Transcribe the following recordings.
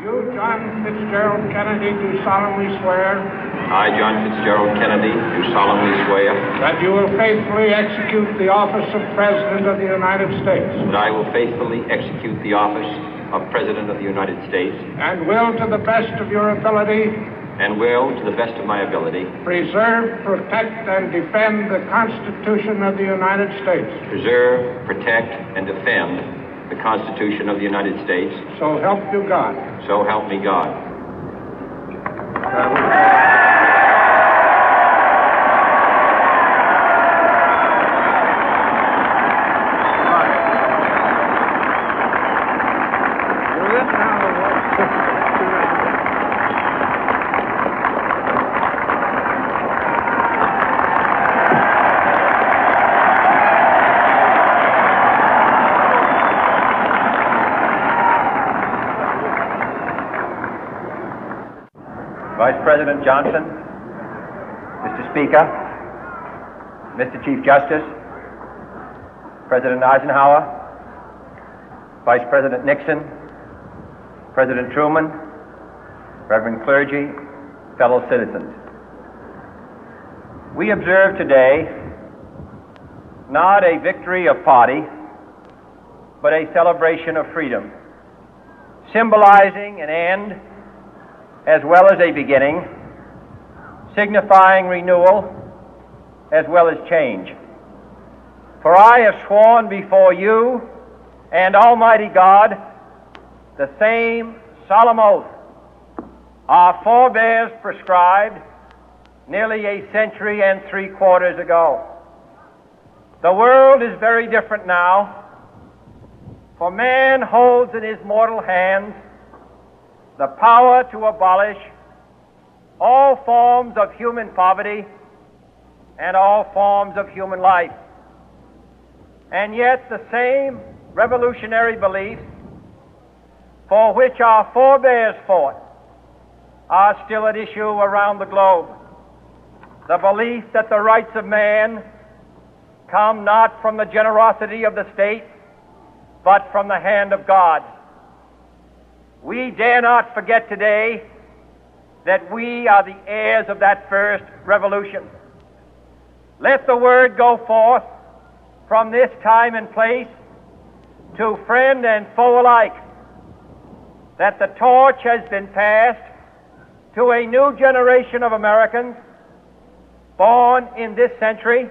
You, John Fitzgerald Kennedy, do solemnly swear. I, John Fitzgerald Kennedy, do solemnly swear. That you will faithfully execute the office of President of the United States. That I will faithfully execute the office of President of the United States. And will, to the best of your ability. And will, to the best of my ability. Preserve, protect, and defend the Constitution of the United States. Preserve, protect, and defend the Constitution of the United States. So help you God. So help me God. Vice President Johnson, Mr. Speaker, Mr. Chief Justice, President Eisenhower, Vice President Nixon, President Truman, Reverend clergy, fellow citizens. We observe today not a victory of party, but a celebration of freedom, symbolizing an end as well as a beginning, signifying renewal as well as change. For I have sworn before you and Almighty God the same solemn oath our forebears prescribed nearly a century and 3/4 ago. The world is very different now, for man holds in his mortal hands the power to abolish all forms of human poverty and all forms of human life. And yet the same revolutionary beliefs for which our forebears fought are still at issue around the globe. The belief that the rights of man come not from the generosity of the state, but from the hand of God. We dare not forget today that we are the heirs of that first revolution. Let the word go forth from this time and place to friend and foe alike that the torch has been passed to a new generation of Americans born in this century,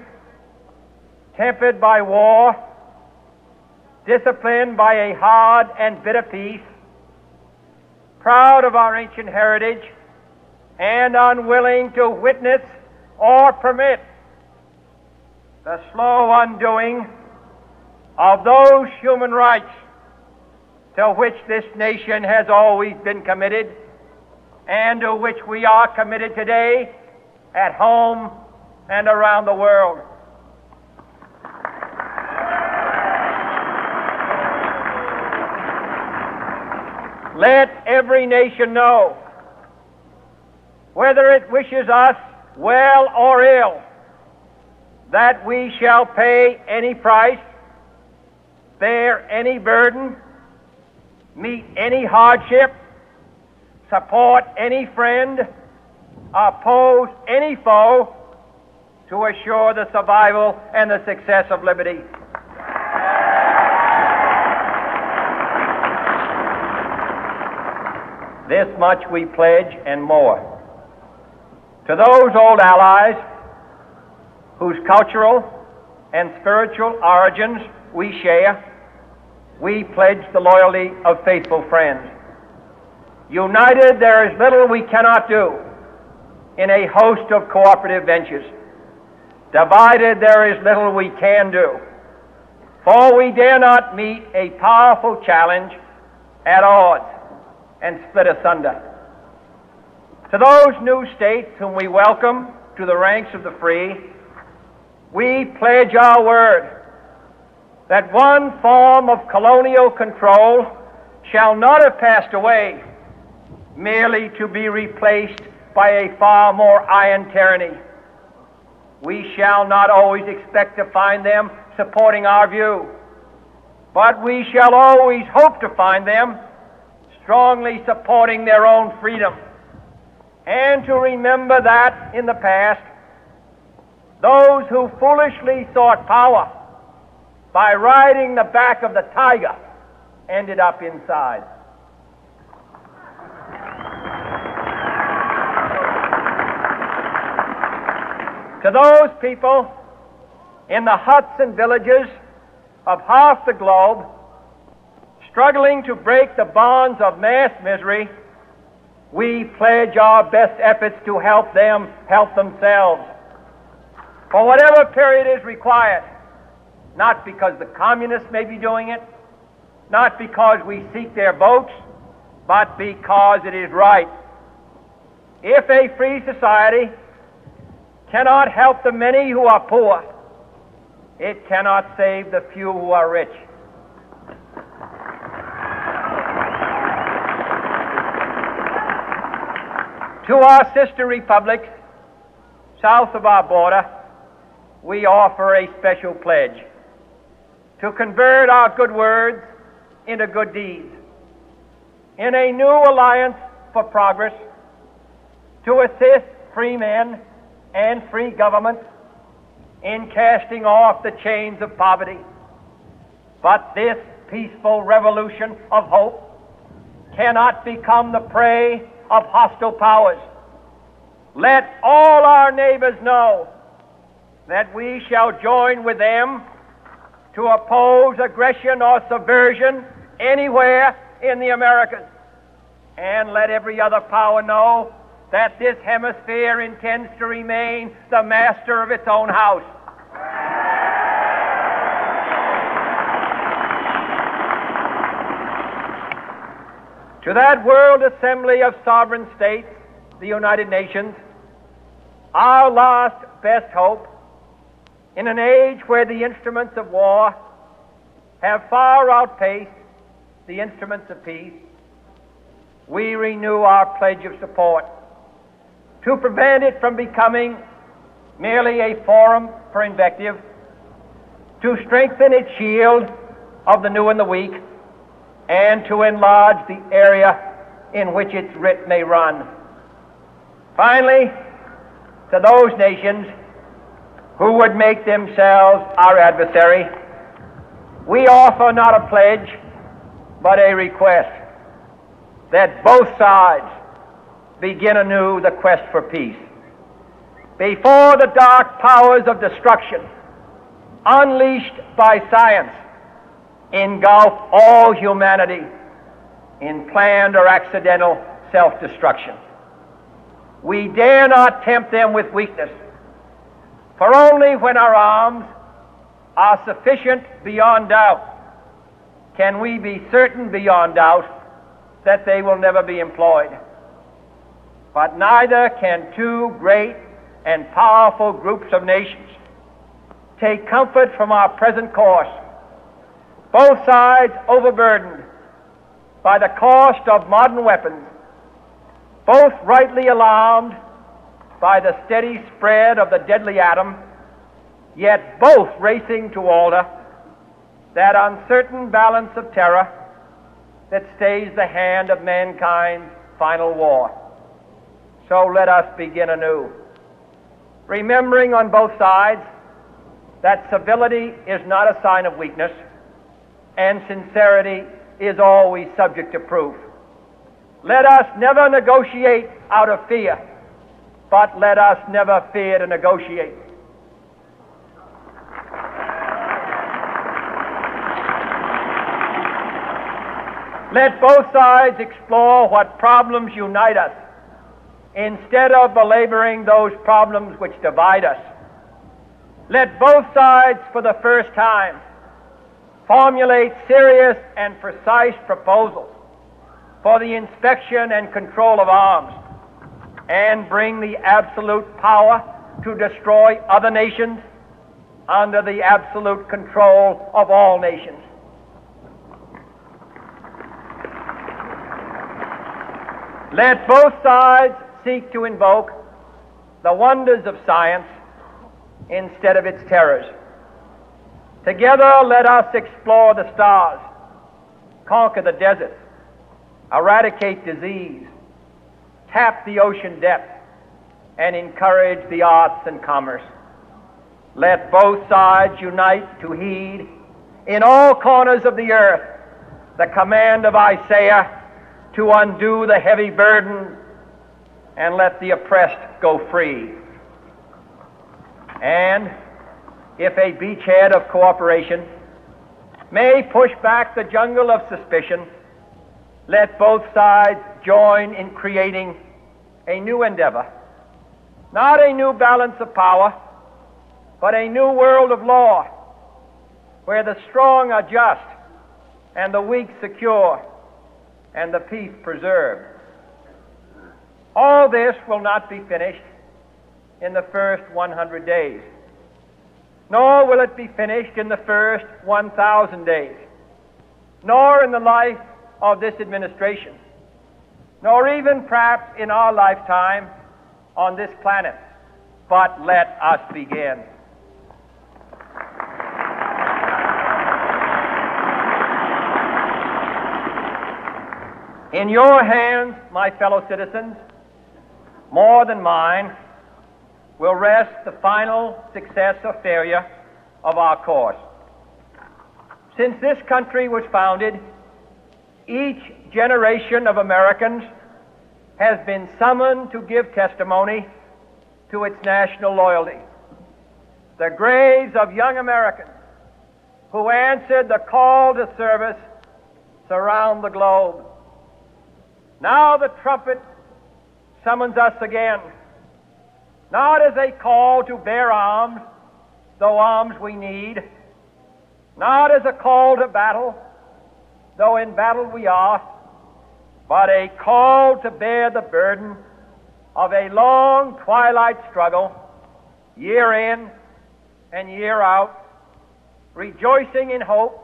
tempered by war, disciplined by a hard and bitter peace, proud of our ancient heritage, and unwilling to witness or permit the slow undoing of those human rights to which this nation has always been committed and to which we are committed today at home and around the world. Let every nation know, whether it wishes us well or ill, that we shall pay any price, bear any burden, meet any hardship, support any friend, oppose any foe, to assure the survival and the success of liberty. This much we pledge and more. To those old allies whose cultural and spiritual origins we share, we pledge the loyalty of faithful friends. United, there is little we cannot do in a host of cooperative ventures. Divided, there is little we can do, for we dare not meet a powerful challenge at odds and split asunder. To those new states whom we welcome to the ranks of the free, we pledge our word that one form of colonial control shall not have passed away, merely to be replaced by a far more iron tyranny. We shall not always expect to find them supporting our view, but we shall always hope to find them strongly supporting their own freedom, and to remember that in the past, those who foolishly sought power by riding the back of the tiger ended up inside. To those people in the huts and villages of half the globe struggling to break the bonds of mass misery, we pledge our best efforts to help them help themselves for whatever period is required, not because the communists may be doing it, not because we seek their votes, but because it is right. If a free society cannot help the many who are poor, it cannot save the few who are rich. To our sister republics south of our border, we offer a special pledge to convert our good words into good deeds, in a new alliance for progress, to assist free men and free governments in casting off the chains of poverty. But this peaceful revolution of hope cannot become the prey of hostile powers. Let all our neighbors know that we shall join with them to oppose aggression or subversion anywhere in the Americas. And let every other power know that this hemisphere intends to remain the master of its own house. To that world assembly of sovereign states, the United Nations, our last best hope, in an age where the instruments of war have far outpaced the instruments of peace, we renew our pledge of support to prevent it from becoming merely a forum for invective, to strengthen its shield of the new and the weak, and to enlarge the area in which its writ may run. Finally, to those nations who would make themselves our adversary, we offer not a pledge, but a request that both sides begin anew the quest for peace. Before the dark powers of destruction, unleashed by science, engulf all humanity in planned or accidental self-destruction, we dare not tempt them with weakness, for only when our arms are sufficient beyond doubt can we be certain beyond doubt that they will never be employed. But neither can two great and powerful groups of nations take comfort from our present course, both sides overburdened by the cost of modern weapons, both rightly alarmed by the steady spread of the deadly atom, yet both racing to alter that uncertain balance of terror that stays the hand of mankind's final war. So let us begin anew, remembering on both sides that civility is not a sign of weakness, and sincerity is always subject to proof. Let us never negotiate out of fear, but let us never fear to negotiate. Let both sides explore what problems unite us, instead of belaboring those problems which divide us. Let both sides, for the first time, formulate serious and precise proposals for the inspection and control of arms, and bring the absolute power to destroy other nations under the absolute control of all nations. Let both sides seek to invoke the wonders of science instead of its terrors. Together let us explore the stars, conquer the deserts, eradicate disease, tap the ocean depth, and encourage the arts and commerce. Let both sides unite to heed in all corners of the earth the command of Isaiah to undo the heavy burden and let the oppressed go free. And if a beachhead of cooperation may push back the jungle of suspicion, let both sides join in creating a new endeavor, not a new balance of power, but a new world of law, where the strong are just and the weak secure and the peace preserved. All this will not be finished in the first 100 days, nor will it be finished in the first 1,000 days, nor in the life of this administration, nor even perhaps in our lifetime on this planet. But let us begin. In your hands, my fellow citizens, more than mine, will rest the final success or failure of our course. Since this country was founded, each generation of Americans has been summoned to give testimony to its national loyalty. The graves of young Americans who answered the call to service surround the globe. Now the trumpet summons us again, not as a call to bear arms, though arms we need, not as a call to battle, though in battle we are, but a call to bear the burden of a long twilight struggle, year in and year out, rejoicing in hope,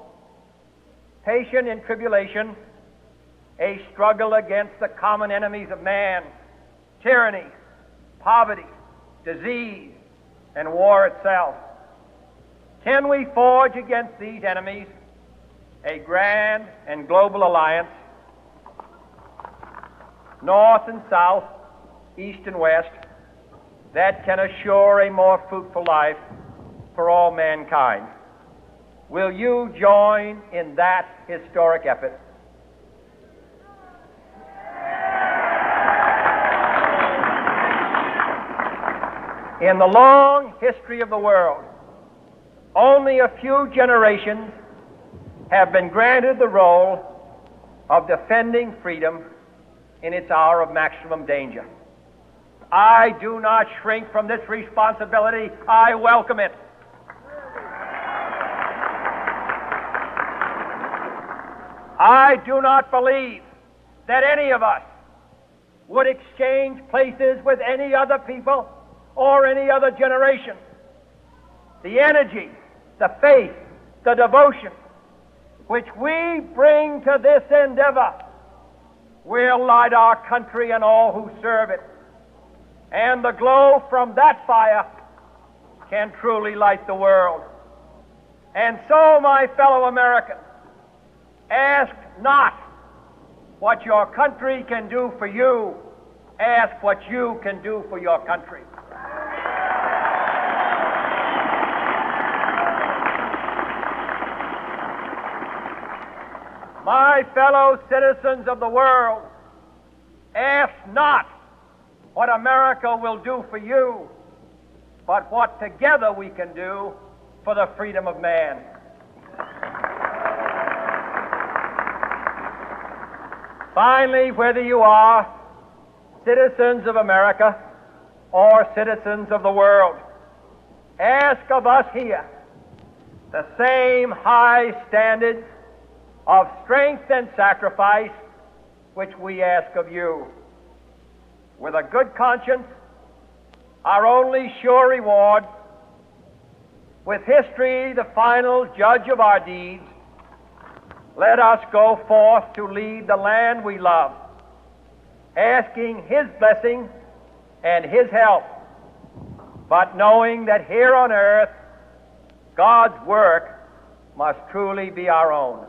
patient in tribulation, a struggle against the common enemies of man, tyranny, poverty, disease, and war itself. Can we forge against these enemies a grand and global alliance, north and south, east and west, that can assure a more fruitful life for all mankind? Will you join in that historic effort? In the long history of the world, only a few generations have been granted the role of defending freedom in its hour of maximum danger. I do not shrink from this responsibility. I welcome it. I do not believe that any of us would exchange places with any other people or any other generation. The energy, the faith, the devotion which we bring to this endeavor will light our country and all who serve it. And the glow from that fire can truly light the world. And so, my fellow Americans, ask not what your country can do for you, ask what you can do for your country. My fellow citizens of the world, ask not what America will do for you, but what together we can do for the freedom of man. Finally, whether you are citizens of America or citizens of the world, ask of us here the same high standards of strength and sacrifice which we ask of you. With a good conscience, our only sure reward, with history the final judge of our deeds, let us go forth to lead the land we love, asking His blessing and His help, but knowing that here on earth God's work must truly be our own.